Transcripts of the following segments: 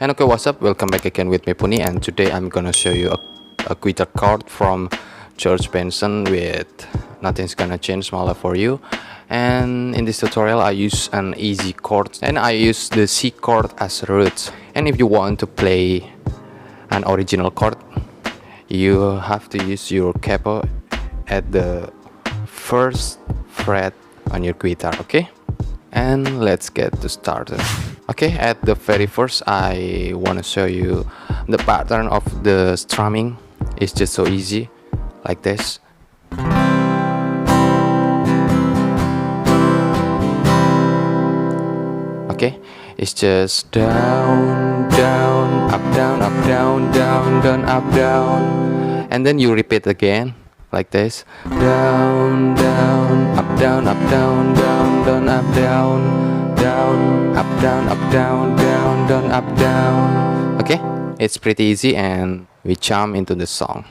And okay, what's up? Welcome back again with me Puni, and today I'm gonna show you a guitar chord from George Benson with Nothing's Gonna Change My Love For You. And in this tutorial I use an easy chord, and I use the C chord as root. And if you want to play an original chord, you have to use your capo at the first fret on your guitar, okay? And let's get to started. Okay, at the very first I want to show you the pattern of the strumming. It's just so easy, like this. Okay, it's just down, down, up, down, up, down, down, down, up, down, and then you repeat again like this. Down, down, up, down, up, down, down, down, up, down, down, up, down, up, down, down, down, up, down. Okay, it's pretty easy, and we jump into the song.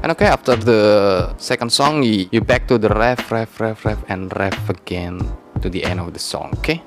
And okay, after the second song, you back to the ref, and ref again to the end of the song, okay?